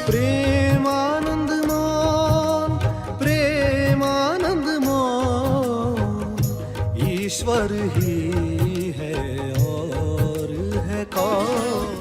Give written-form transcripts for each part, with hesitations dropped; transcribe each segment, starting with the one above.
प्रेमानंद मोन, प्रेमानंद मोन, ईश्वर ही है और है कौन।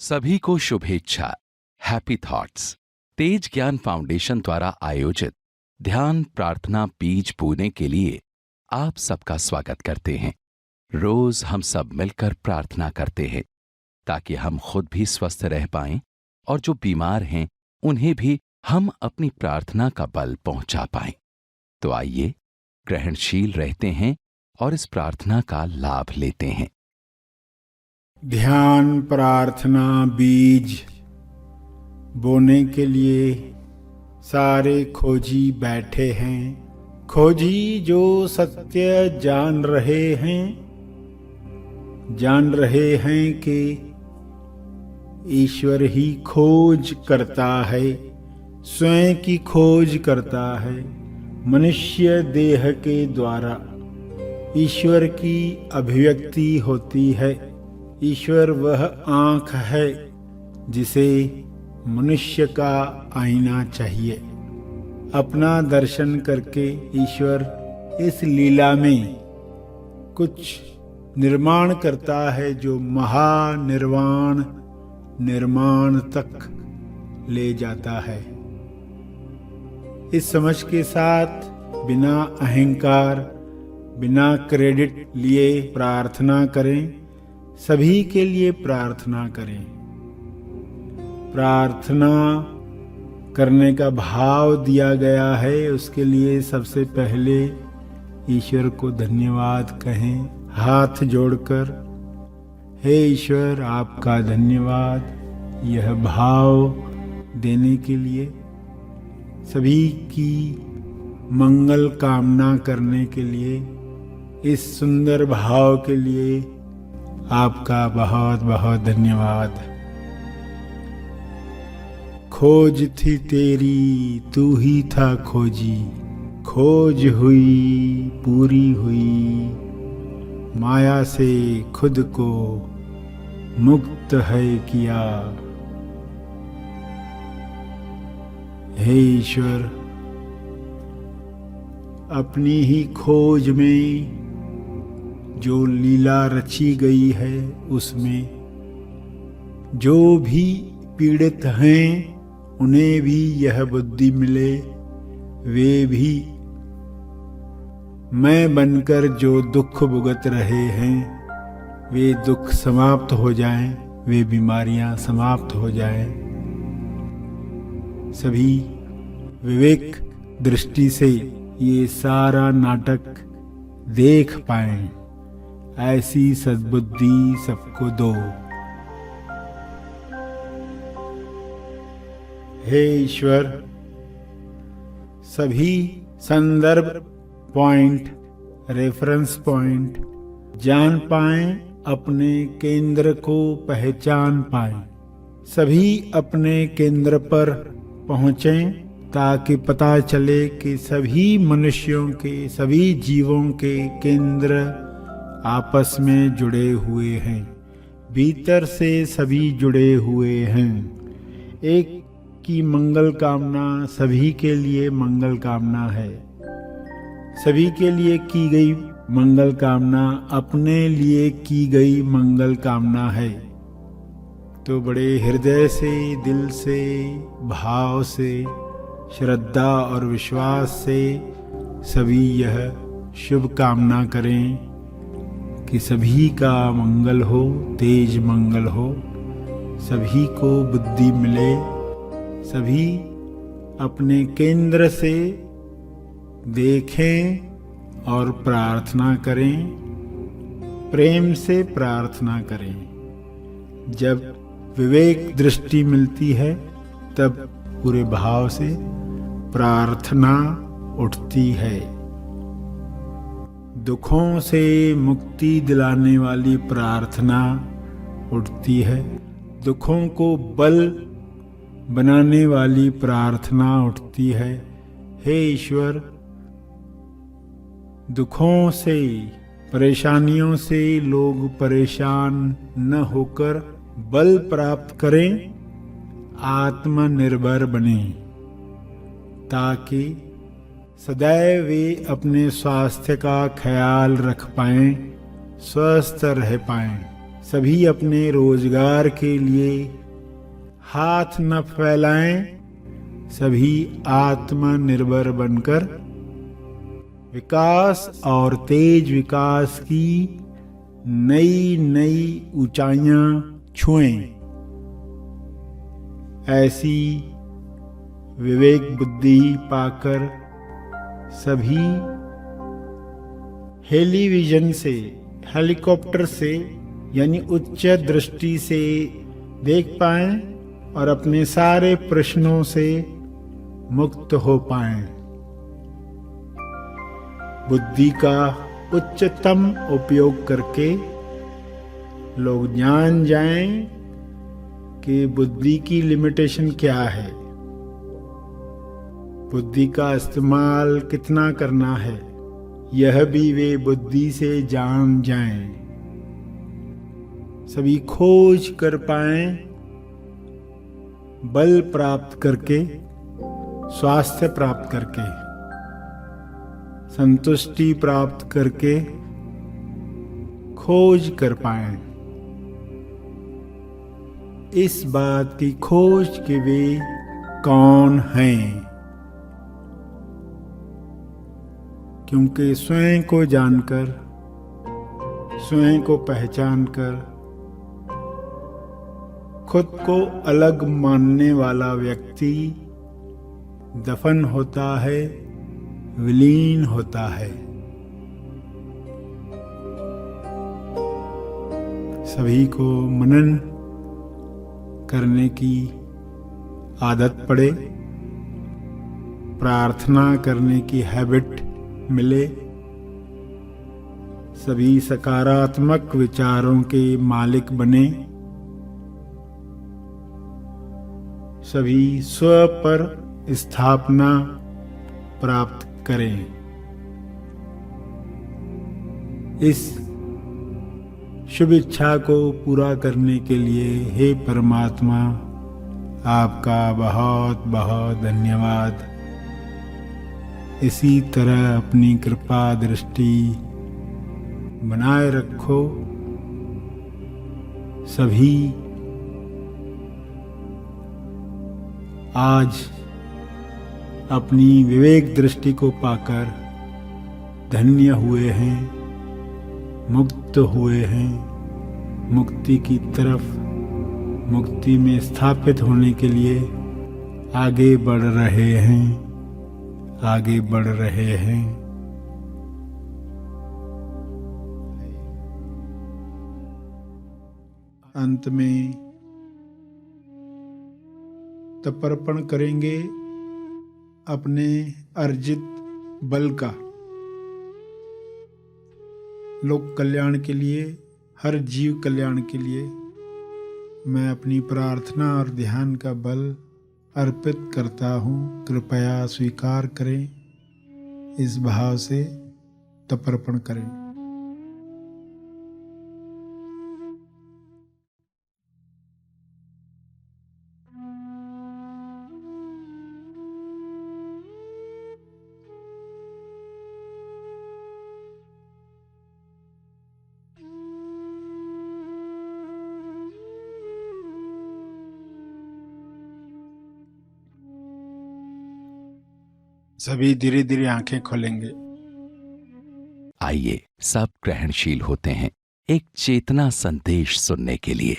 सभी को शुभेच्छा। हैप्पी थॉट्स तेज ज्ञान फाउंडेशन द्वारा आयोजित ध्यान प्रार्थना बीज बोने के लिए आप सबका स्वागत करते हैं। रोज हम सब मिलकर प्रार्थना करते हैं ताकि हम खुद भी स्वस्थ रह पाएं और जो बीमार हैं उन्हें भी हम अपनी प्रार्थना का बल पहुंचा पाएं। तो आइए ग्रहणशील रहते हैं और इस प्रार्थना का लाभ लेते हैं। ध्यान प्रार्थना बीज बोने के लिए सारे खोजी बैठे हैं। खोजी जो सत्य जान रहे हैं कि ईश्वर ही खोज करता है, स्वयं की खोज करता है। मनुष्य देह के द्वारा ईश्वर की अभिव्यक्ति होती है। ईश्वर वह आँख है जिसे मनुष्य का आईना चाहिए। अपना दर्शन करके ईश्वर इस लीला में कुछ निर्माण करता है जो महानिर्वाण निर्माण तक ले जाता है। इस समझ के साथ बिना अहंकार, बिना क्रेडिट लिए प्रार्थना करें। सभी के लिए प्रार्थना करें। प्रार्थना करने का भाव दिया गया है, उसके लिए सबसे पहले ईश्वर को धन्यवाद कहें हाथ जोड़कर। हे ईश्वर, आपका धन्यवाद यह भाव देने के लिए, सभी की मंगल कामना करने के लिए, इस सुंदर भाव के लिए आपका बहुत बहुत धन्यवाद। खोज थी तेरी, तू ही था खोजी, खोज हुई पूरी हुई, माया से खुद को मुक्त है किया। हे ईश्वर, अपनी ही खोज में जो लीला रची गई है उसमें जो भी पीड़ित हैं उन्हें भी यह बुद्धि मिले, वे भी मैं बनकर जो दुख भुगत रहे हैं वे दुख समाप्त हो जाएं, वे बीमारियां समाप्त हो जाएं। सभी विवेक दृष्टि से ये सारा नाटक देख पाएं, ऐसी सद्बुद्धि सबको दो। हे ईश्वर, सभी संदर्भ पॉइंट, रेफरेंस पॉइंट जान पाएं, अपने केंद्र को पहचान पाएं। सभी अपने केंद्र पर पहुंचें ताकि पता चले कि सभी मनुष्यों के, सभी जीवों के केंद्र आपस में जुड़े हुए हैं, भीतर से सभी जुड़े हुए हैं। एक की मंगल कामना सभी के लिए मंगल कामना है। सभी के लिए की गई मंगल कामना अपने लिए की गई मंगल कामना है। तो बड़े हृदय से, दिल से, भाव से, श्रद्धा और विश्वास से सभी यह शुभ कामना करें कि सभी का मंगल हो, तेज मंगल हो, सभी को बुद्धि मिले, सभी अपने केंद्र से देखें और प्रार्थना करें। प्रेम से प्रार्थना करें। जब विवेक दृष्टि मिलती है तब पूरे भाव से प्रार्थना उठती है। दुखों से मुक्ति दिलाने वाली प्रार्थना उठती है। दुखों को बल बनाने वाली प्रार्थना उठती है। हे ईश्वर, दुखों से, परेशानियों से लोग परेशान न होकर बल प्राप्त करें, आत्मनिर्भर बने, ताकि सदैव वे अपने स्वास्थ्य का ख्याल रख पाएं, स्वस्थ रह पाएं। सभी अपने रोजगार के लिए हाथ न फैलाएं, सभी आत्मनिर्भर बनकर विकास और तेज विकास की नई नई ऊंचाइयां छुएं। ऐसी विवेक बुद्धि पाकर सभी हेलीविजन से, हेलीकॉप्टर से यानी उच्च दृष्टि से देख पाएं और अपने सारे प्रश्नों से मुक्त हो पाएं। बुद्धि का उच्चतम उपयोग करके लोग जान जाएं कि बुद्धि की लिमिटेशन क्या है, बुद्धि का इस्तेमाल कितना करना है, यह भी वे बुद्धि से जान जाएं। सभी खोज कर पाएं, बल प्राप्त करके, स्वास्थ्य प्राप्त करके, संतुष्टि प्राप्त करके खोज कर पाएं। इस बात की खोज कि वे कौन हैं, क्योंकि स्वयं को जानकर, स्वयं को पहचानकर खुद को अलग मानने वाला व्यक्ति दफन होता है, विलीन होता है। सभी को मनन करने की आदत पड़े, प्रार्थना करने की हैबिट मिले, सभी सकारात्मक विचारों के मालिक बने, सभी स्व पर स्थापना प्राप्त करें। इस शुभ इच्छा को पूरा करने के लिए हे परमात्मा, आपका बहुत बहुत धन्यवाद। इसी तरह अपनी कृपा दृष्टि बनाए रखो। सभी आज अपनी विवेक दृष्टि को पाकर धन्य हुए हैं, मुक्त हुए हैं, मुक्ति की तरफ, मुक्ति में स्थापित होने के लिए आगे बढ़ रहे हैं, आगे बढ़ रहे हैं। अंत में तर्पण करेंगे अपने अर्जित बल का, लोक कल्याण के लिए, हर जीव कल्याण के लिए। मैं अपनी प्रार्थना और ध्यान का बल अर्पित करता हूँ, कृपया स्वीकार करें। इस भाव से तर्पण करें। सभी धीरे धीरे आंखें खोलेंगे। आइए सब ग्रहणशील होते हैं एक चेतना संदेश सुनने के लिए।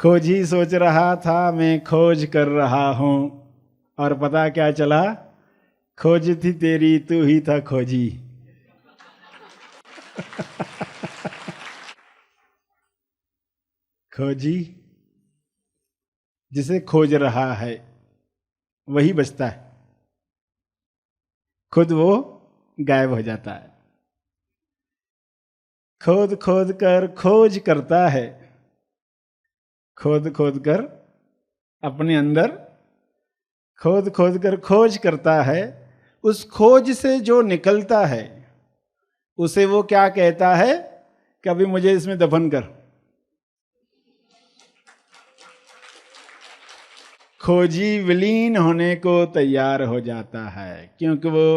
खोज ही सोच रहा था मैं खोज कर रहा हूं, और पता क्या चला, खोज थी तेरी तू ही था खोजी। खोजी जिसे खोज रहा है वही बचता है, खुद वो गायब हो जाता है। खोद खोद कर खोज करता है, खोद खोद कर अपने अंदर खोद खोद कर खोज करता है। उस खोज से जो निकलता है उसे वो क्या कहता है, कभी मुझे इसमें दफन कर। खोजी विलीन होने को तैयार हो जाता है, क्योंकि वो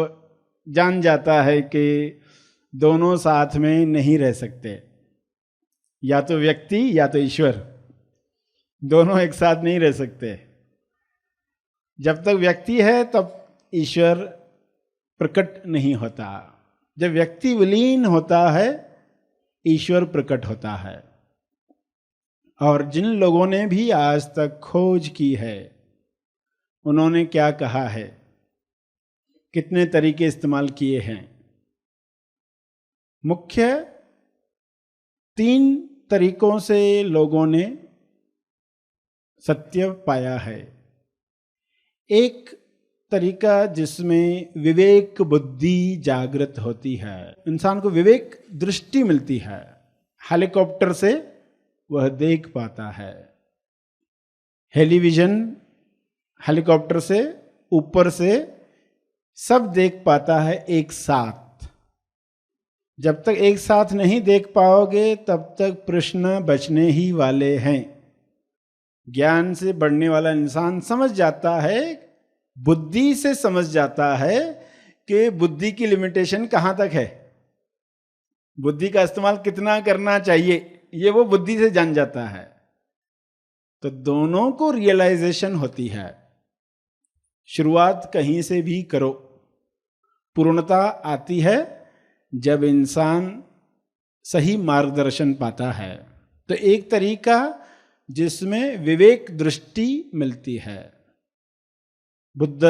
जान जाता है कि दोनों साथ में नहीं रह सकते, या तो व्यक्ति या तो ईश्वर, दोनों एक साथ नहीं रह सकते। जब तक व्यक्ति है तब ईश्वर प्रकट नहीं होता, जब व्यक्ति विलीन होता है ईश्वर प्रकट होता है। और जिन लोगों ने भी आज तक खोज की है उन्होंने क्या कहा है, कितने तरीके इस्तेमाल किए हैं। मुख्य 3 तरीकों से लोगों ने सत्य पाया है। एक तरीका जिसमें विवेक बुद्धि जागृत होती है, इंसान को विवेक दृष्टि मिलती है, हेलीकॉप्टर से वह देख पाता है। हेलीविजन, हेलीकॉप्टर से ऊपर से सब देख पाता है एक साथ। जब तक एक साथ नहीं देख पाओगे तब तक प्रश्न बचने ही वाले हैं। ज्ञान से बढ़ने वाला इंसान समझ जाता है, बुद्धि से समझ जाता है कि बुद्धि की लिमिटेशन कहां तक है, बुद्धि का इस्तेमाल कितना करना चाहिए, ये वो बुद्धि से जान जाता है। तो दोनों को रियलाइजेशन होती है। शुरुआत कहीं से भी करो, पूर्णता आती है जब इंसान सही मार्गदर्शन पाता है। तो एक तरीका जिसमें विवेक दृष्टि मिलती है, बुद्ध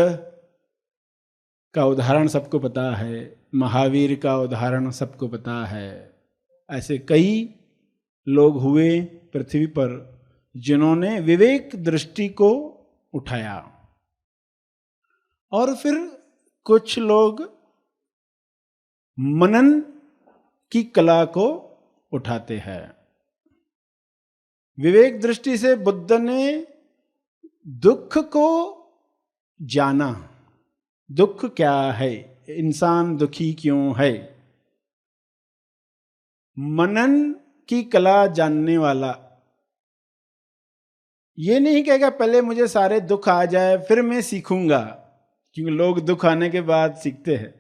का उदाहरण सबको पता है, महावीर का उदाहरण सबको पता है। ऐसे कई लोग हुए पृथ्वी पर जिन्होंने विवेक दृष्टि को उठाया। और फिर कुछ लोग मनन की कला को उठाते हैं। विवेक दृष्टि से बुद्ध ने दुख को जाना, दुख क्या है, इंसान दुखी क्यों है। मनन की कला जानने वाला ये नहीं कहेगा पहले मुझे सारे दुख आ जाए फिर मैं सीखूंगा, क्योंकि लोग दुख आने के बाद सीखते हैं।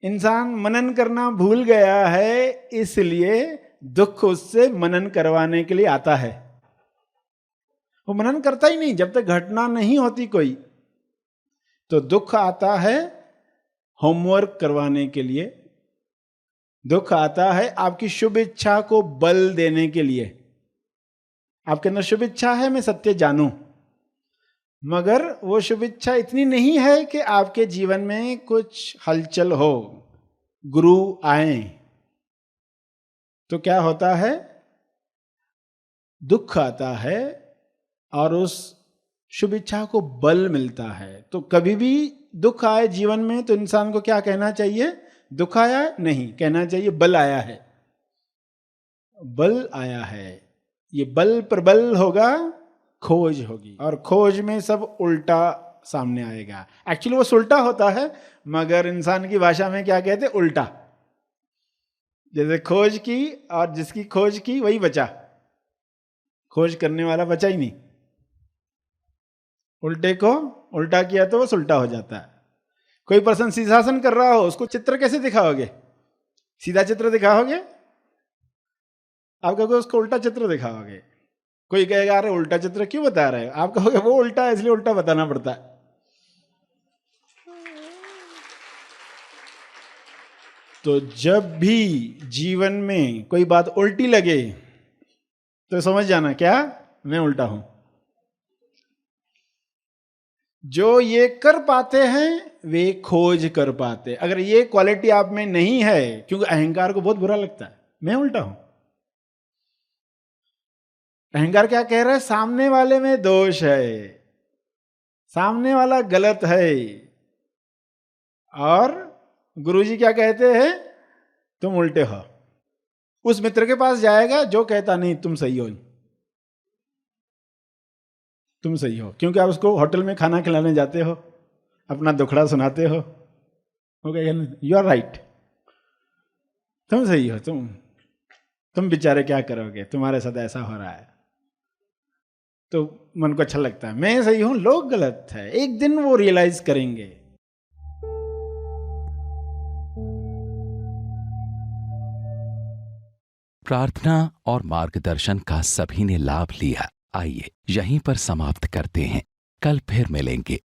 इंसान मनन करना भूल गया है, इसलिए दुख उससे मनन करवाने के लिए आता है। वो मनन करता ही नहीं जब तक घटना नहीं होती कोई, तो दुख आता है होमवर्क करवाने के लिए, दुख आता है आपकी शुभ इच्छा को बल देने के लिए। आपके अंदर शुभ इच्छा है मैं सत्य जानूं, मगर वो शुभ इच्छा इतनी नहीं है कि आपके जीवन में कुछ हलचल हो, गुरु आए। तो क्या होता है, दुख आता है और उस शुभ इच्छा को बल मिलता है। तो कभी भी दुख आए जीवन में तो इंसान को क्या कहना चाहिए, दुख आया नहीं, कहना चाहिए बल आया है, बल आया है। ये बल प्रबल होगा, खोज होगी, और खोज में सब उल्टा सामने आएगा। एक्चुअली वो सुलटा होता है, मगर इंसान की भाषा में क्या कहते, उल्टा। जैसे खोज की और जिसकी खोज की वही बचा, खोज करने वाला बचा ही नहीं। उल्टे को उल्टा किया तो वो सुलटा हो जाता है। कोई पर्सन शीर्षासन कर रहा हो, उसको चित्र कैसे दिखाओगे, सीधा चित्र दिखाओगे? आप कहोगे उसको उल्टा चित्र दिखाओगे। कोई कहेगा अरे उल्टा चित्र क्यों बता रहे हो, आप कहोगे वो उल्टा है इसलिए उल्टा बताना पड़ता है। तो जब भी जीवन में कोई बात उल्टी लगे तो समझ जाना क्या मैं उल्टा हूं। जो ये कर पाते हैं वे खोज कर पाते। अगर ये क्वालिटी आप में नहीं है, क्योंकि अहंकार को बहुत बुरा लगता है मैं उल्टा हूं। अहंकार क्या कह रहा है? सामने वाले में दोष है, सामने वाला गलत है। और गुरुजी क्या कहते हैं? तुम उल्टे हो। उस मित्र के पास जाएगा जो कहता नहीं तुम सही हो, तुम सही हो, क्योंकि आप उसको होटल में खाना खिलाने जाते हो, अपना दुखड़ा सुनाते हो, यू आर राइट, तुम सही हो, तुम बेचारे क्या करोगे, तुम्हारे साथ ऐसा हो रहा है। तो मन को अच्छा लगता है मैं सही हूं, लोग गलत है। एक दिन वो रियलाइज करेंगे। प्रार्थना और मार्गदर्शन का सभी ने लाभ लिया। आइए यहीं पर समाप्त करते हैं। कल फिर मिलेंगे।